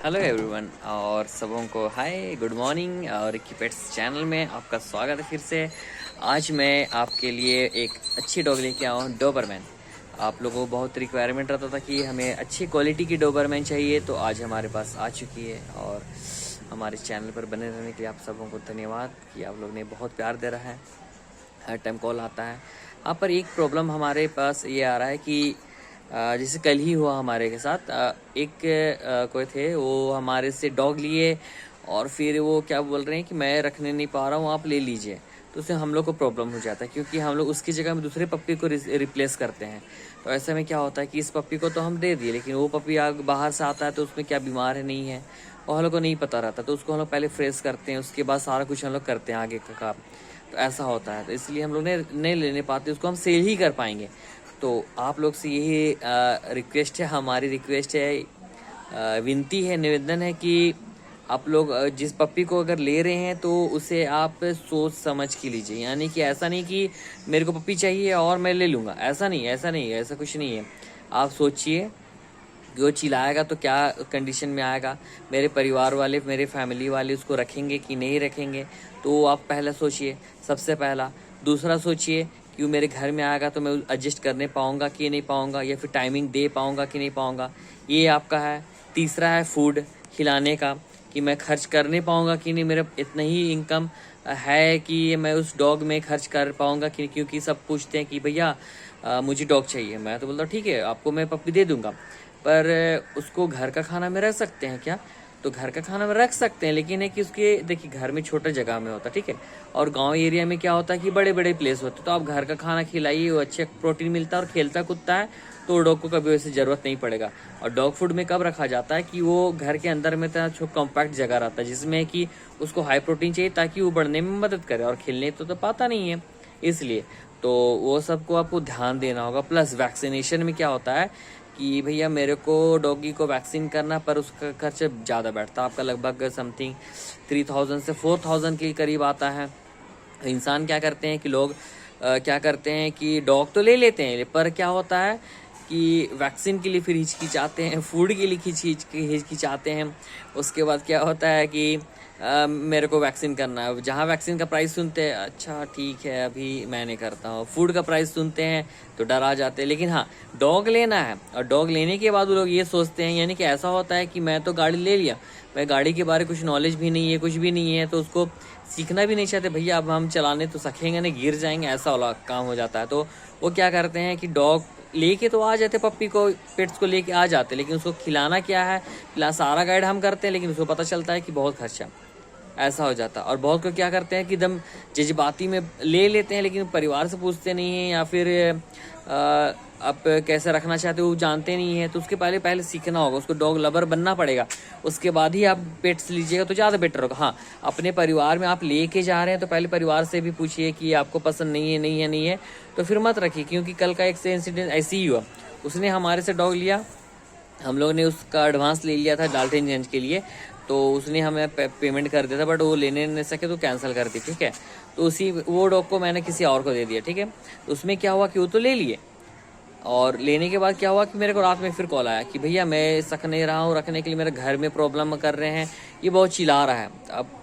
Hello everyone और सबों को हाय गुड मॉर्निंग और की पेट्स चैनल में आपका स्वागत है फिर से। आज मैं आपके लिए एक अच्छी डॉग लेके आया हूँ, डोबरमैन। आप लोगों को बहुत रिक्वायरमेंट रहता था कि हमें अच्छी क्वालिटी की डोबरमैन चाहिए, तो आज हमारे पास आ चुकी है। और हमारे चैनल पर बने रहने के लिए आप सबों को धन्यवाद कि आप लोग ने बहुत प्यार दे रहा है। हर टाइम कॉल आता है। यहाँ पर एक प्रॉब्लम हमारे पास ये आ रहा है कि जैसे कल ही हुआ हमारे के साथ, एक कोई थे, वो हमारे से डॉग लिए और फिर वो क्या बोल रहे हैं कि मैं रखने नहीं पा रहा हूँ, आप ले लीजिए। तो उससे हम लोग को प्रॉब्लम हो जाता है, क्योंकि हम लोग उसकी जगह में दूसरे पप्पी को रिप्लेस करते हैं। तो ऐसे में क्या होता है कि इस पप्पी को तो हम दे दिए, लेकिन वो पप्पी बाहर से आता है तो उसमें क्या बीमार है नहीं है और हम लोग को नहीं पता रहता। तो उसको हम लोग पहले फ्रेश करते हैं, उसके बाद सारा कुछ हम लोग करते हैं आगे का काम। तो ऐसा होता है, तो इसलिए हम लोग नहीं लेने पाते, उसको हम सेल ही कर पाएंगे। तो आप लोग से यही रिक्वेस्ट है, हमारी रिक्वेस्ट है, विनती है, निवेदन है कि आप लोग जिस पप्पी को अगर ले रहे हैं तो उसे आप सोच समझ के लीजिए। यानी कि ऐसा नहीं कि मेरे को पप्पी चाहिए और मैं ले लूँगा, ऐसा कुछ नहीं है। आप सोचिए कि वो चिल्लाएगा तो क्या कंडीशन में आएगा, मेरे परिवार वाले, मेरे फैमिली वाले उसको रखेंगे कि नहीं रखेंगे। तो आप पहला सोचिए, सबसे पहला। दूसरा सोचिए कि वो मेरे घर में आएगा तो मैं एडजस्ट करने पाऊंगा कि नहीं पाऊंगा, या फिर टाइमिंग दे पाऊंगा कि नहीं पाऊंगा, ये आपका है। तीसरा है फूड खिलाने का, कि मैं खर्च करने पाऊंगा कि नहीं, मेरा इतना ही इनकम है कि मैं उस डॉग में खर्च कर पाऊंगा कि नहीं। क्योंकि सब पूछते हैं कि भैया मुझे डॉग चाहिए, मैं तो बोलता हूँ ठीक है आपको मैं पप्पी दे दूंगा, पर उसको घर का खाना में रख सकते हैं क्या? तो घर का खाना में रख सकते हैं, लेकिन है कि उसके देखिए घर में छोटा जगह में होता है, ठीक है। और गांव एरिया में क्या होता है कि बड़े बड़े प्लेस होते हैं, तो आप घर का खाना खिलाइए, वो अच्छे प्रोटीन मिलता है और खेलता कूदता है, तो डॉग को कभी वैसे ज़रूरत नहीं पड़ेगा। और डॉग फूड में कब रखा जाता है कि वो घर के अंदर में तो कॉम्पैक्ट जगह रहता है, जिसमें कि उसको हाई प्रोटीन चाहिए ताकि वो बढ़ने में मदद करे, और खेलने तो पाता नहीं है, इसलिए तो वो सबको आपको ध्यान देना होगा। प्लस वैक्सीनेशन में क्या होता है कि भैया मेरे को डॉगी को वैक्सीन करना, पर उसका खर्च ज़्यादा बैठता है, आपका लगभग समथिंग 3000 से 4000 के करीब आता है। इंसान क्या करते हैं कि लोग क्या करते हैं कि डॉग तो ले लेते हैं, पर क्या होता है कि वैक्सीन के लिए फिर हिचकिचाते हैं, फूड के लिए हिचकिचाते हैं। उसके बाद क्या होता है कि मेरे को वैक्सीन करना है, जहाँ वैक्सीन का प्राइस सुनते हैं अच्छा ठीक है अभी मैं नहीं करता हूँ, फूड का प्राइस सुनते हैं तो डर आ जाते हैं। लेकिन हाँ, डॉग लेना है, और डॉग लेने के बाद वो लोग ये सोचते हैं, यानी कि ऐसा होता है कि मैं तो गाड़ी ले लिया, मैं गाड़ी के बारे में कुछ नॉलेज भी नहीं है, कुछ भी नहीं है, तो उसको सीखना भी नहीं चाहते। भैया अब हम चलाने तो सीखेंगे नहीं, गिर जाएंगे, ऐसा वाला काम हो जाता है। तो वो क्या करते हैं कि डॉग लेके तो आ जाते, पप्पी को, पेट्स को लेके आ जाते, लेकिन उसको खिलाना क्या है, सारा गाइड हम करते हैं, लेकिन उसको पता चलता है कि बहुत खर्चा, ऐसा हो जाता है। और बहुत को क्या करते हैं कि एकदम जज्बाती में ले लेते हैं, लेकिन परिवार से पूछते नहीं हैं, या फिर आप कैसे रखना चाहते हो वो जानते नहीं है। तो उसके पहले सीखना होगा, उसको डॉग लवर बनना पड़ेगा, उसके बाद ही आप पेट्स लीजिएगा तो ज़्यादा बेटर होगा। हाँ, अपने परिवार में आप लेके जा रहे हैं तो पहले परिवार से भी पूछिए कि आपको पसंद नहीं है, तो फिर मत रखिए। क्योंकि कल का एक से इंसिडेंट ऐसे ही हुआ, उसने हमारे से डॉग लिया, हम लोग ने उसका एडवांस ले लिया था डाल्टनगंज के लिए, तो उसने हमें पेमेंट कर दिया था, बट वो लेने नहीं सके तो कैंसिल कर दी, ठीक है। तो वो डॉग को मैंने किसी और को दे दिया, ठीक है। तो उसमें क्या हुआ कि वो तो ले लिए, और लेने के बाद क्या हुआ कि मेरे को रात में फिर कॉल आया कि भैया मैं सक नहीं रहा हूँ रखने के लिए, मेरे घर में प्रॉब्लम कर रहे हैं, ये बहुत चिल्ला रहा है। अब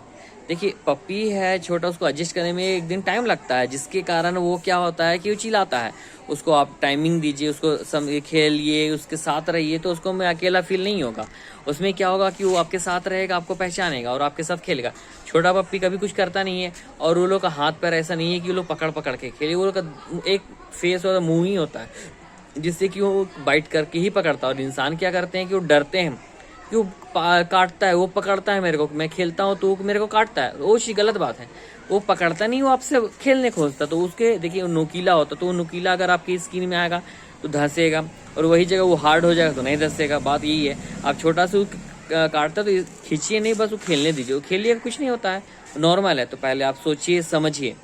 देखिए पप्पी है छोटा, उसको एडजस्ट करने में एक दिन टाइम लगता है, जिसके कारण वो क्या होता है कि वो चिल्लाता है। उसको आप टाइमिंग दीजिए, उसको खेलिए, उसके साथ रहिए, तो उसको में अकेला फील नहीं होगा। उसमें क्या होगा कि वो आपके साथ रहेगा, आपको पहचानेगा और आपके साथ खेलेगा। छोटा पप्पी कभी कुछ करता नहीं है, और वो लोग का हाथ पैर ऐसा नहीं है कि वो लोग पकड़ पकड़ के खेले, वो लोग का एक फेस और मुंह ही होता है, जिससे कि वो बाइट करके ही पकड़ता है। और इंसान क्या करते हैं कि वो डरते हैं कि वो काटता है, वो पकड़ता है मेरे को, मैं खेलता हूँ तो मेरे को काटता है, वो चीज़ गलत बात है। वो पकड़ता नहीं, वो आपसे खेलने खोजता, तो उसके देखिए वो नुकीला होता, तो वो नुकीला अगर आपकी स्किन में आएगा तो धंसेगा, और वही जगह वो हार्ड हो जाएगा तो नहीं धंसेगा। बात यही है, आप छोटा सा काटता तो खींचिए नहीं, बस वो खेलने दीजिए, वो खेलिए, कुछ नहीं होता है, नॉर्मल है। तो पहले आप सोचिए समझिए,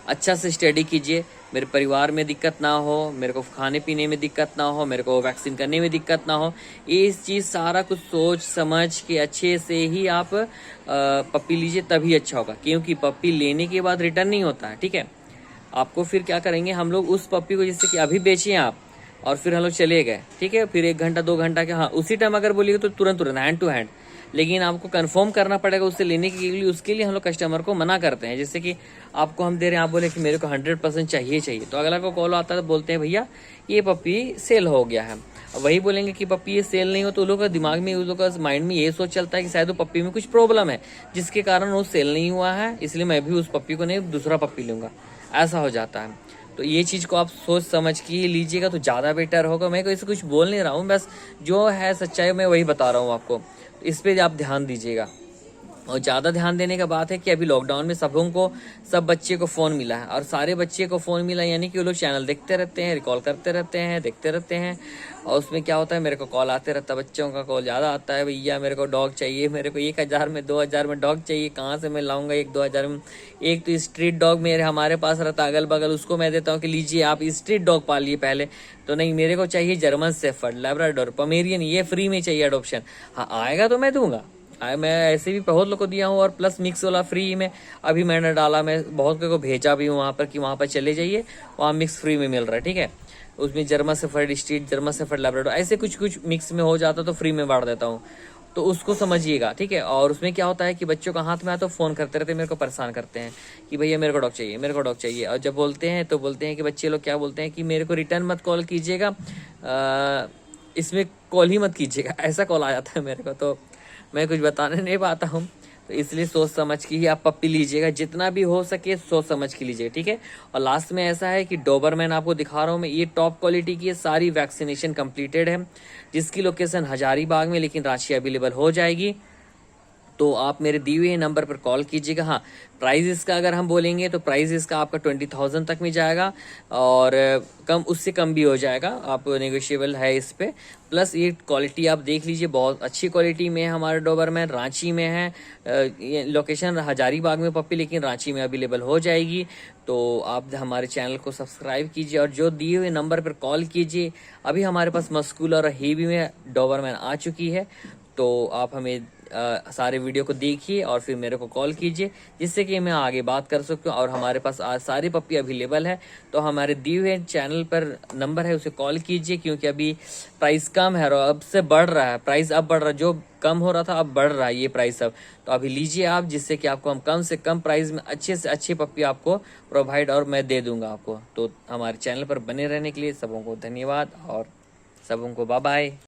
अच्छा से स्टडी कीजिए, मेरे परिवार में दिक्कत ना हो, मेरे को खाने पीने में दिक्कत ना हो, मेरे को वैक्सीन करने में दिक्कत ना हो, इस चीज़ सारा कुछ सोच समझ के अच्छे से ही आप पप्पी लीजिए, तभी अच्छा होगा। क्योंकि पप्पी लेने के बाद रिटर्न नहीं होता है, ठीक है। आपको फिर क्या करेंगे हम लोग, उस पप्पी को जैसे कि अभी बेचिए आप, और फिर हम लोग चले गए, ठीक है। फिर 1 घंटा 2 घंटा के, हाँ उसी टाइम अगर बोलिए तो तुरंत तुरंत हैंड टू हैंड, लेकिन आपको कंफर्म करना पड़ेगा उससे लेने के लिए। उसके लिए हम लोग कस्टमर को मना करते हैं। जैसे कि आपको हम दे रहे हैं, आप बोले कि मेरे को 100% चाहिए चाहिए, तो अगला को कॉल आता है तो बोलते हैं भैया ये पप्पी सेल हो गया है। वही बोलेंगे कि पप्पी ये सेल नहीं हो, तो उन लोग का दिमाग में, उन लोग का माइंड में ये सोच चलता है कि शायद वो पप्पी में कुछ प्रॉब्लम है जिसके कारण वो सेल नहीं हुआ है, इसलिए मैं भी उस पप्पी को नहीं दूसरा पप्पी लूंगा, ऐसा हो जाता है। तो ये चीज़ को आप सोच समझ के लीजिएगा तो ज़्यादा बेटर होगा। मैं कोई से कुछ बोल नहीं रहा हूँ, बस जो है सच्चाई मैं वही बता रहा हूँ आपको। तो इस पर आप ध्यान दीजिएगा। और ज़्यादा ध्यान देने का बात है कि अभी लॉकडाउन में सब बच्चे को फ़ोन मिला है, और सारे बच्चे को फ़ोन मिला यानी कि वो लोग चैनल देखते रहते हैं, रिकॉल करते रहते हैं, देखते रहते हैं। और उसमें क्या होता है, मेरे को कॉल आते रहता है, बच्चों का कॉल ज़्यादा आता है, भैया मेरे को डॉग चाहिए, मेरे को 1000 में 2000 में डॉग चाहिए, कहाँ से मैं लाऊंगा 1-2 हज़ार में। एक तो स्ट्रीट डॉग हमारे पास रहता है अगल बगल, उसको मैं देता हूँ कि लीजिए आप स्ट्रीट डॉग पालिए पहले। तो नहीं, मेरे को चाहिए जर्मन शेफर्ड, लैब्राडोर, पोमेरियन, ये फ्री में चाहिए अडॉप्शन। हाँ आएगा तो मैं दूंगा, मैं ऐसे भी बहुत लोग को दिया हूँ, और प्लस मिक्स वाला फ्री में अभी मैंने डाला, मैं बहुत को भेजा भी हूँ वहाँ पर कि वहाँ पर चले जाइए, वहाँ मिक्स फ्री में मिल रहा है, ठीक है। उसमें German shepherd street, German shepherd Labrador, ऐसे कुछ कुछ मिक्स में हो जाता तो फ्री में बांट देता हूँ, तो उसको समझिएगा, ठीक है। और उसमें क्या होता है कि बच्चों का हाथ में आता तो फ़ोन करते रहते, मेरे को परेशान करते हैं कि भैया मेरे को डॉग चाहिए, मेरे को डॉग चाहिए। और जब बोलते हैं तो बोलते हैं कि बच्चे लोग क्या बोलते हैं कि मेरे को रिटर्न मत कॉल कीजिएगा, इसमें कॉल ही मत कीजिएगा, ऐसा कॉल आ जाता है मेरे को, तो मैं कुछ बताने नहीं पाता हूँ। तो इसलिए सोच समझ के ही आप पप्पी लीजिएगा, जितना भी हो सके सोच समझ के लीजिए, ठीक है। और लास्ट में ऐसा है कि डोबरमैन आपको दिखा रहा हूँ मैं, ये टॉप क्वालिटी की है, सारी वैक्सीनेशन कंप्लीटेड है, जिसकी लोकेशन हजारीबाग में, लेकिन रांची अवेलेबल हो जाएगी। तो आप मेरे दिए हुए नंबर पर कॉल कीजिएगा। हाँ, प्राइस इसका अगर हम बोलेंगे तो प्राइस इसका आपका 20,000 तक में जाएगा, और कम, उससे कम भी हो जाएगा, आप नेगोशिएबल है इस पे। प्लस ये क्वालिटी आप देख लीजिए, बहुत अच्छी क्वालिटी में है हमारा डोबरमैन, रांची में है। ये लोकेशन हजारीबाग में पप्पी, लेकिन रांची में अवेलेबल हो जाएगी। तो आप हमारे चैनल को सब्सक्राइब कीजिए और जो दिए हुए नंबर पर कॉल कीजिए। अभी हमारे पास मस्कुलर और हेवी में डोबरमैन आ चुकी है, तो आप हमें सारे वीडियो को देखिए और फिर मेरे को कॉल कीजिए, जिससे कि मैं आगे बात कर सकूं। और हमारे पास आज सारी पप्पी अवेलेबल है, तो हमारे दिए हुए चैनल पर नंबर है, उसे कॉल कीजिए, क्योंकि अभी प्राइस कम है और अब से बढ़ रहा है प्राइस, अब बढ़ रहा है, जो कम हो रहा था अब बढ़ रहा है ये प्राइस अब। तो अभी लीजिए आप, जिससे कि आपको हम कम से कम प्राइस में अच्छे से अच्छी पप्पी आपको प्रोवाइड और मैं दे दूंगा आपको। तो हमारे चैनल पर बने रहने के लिए सबों को धन्यवाद, और सबों को बाय बाय।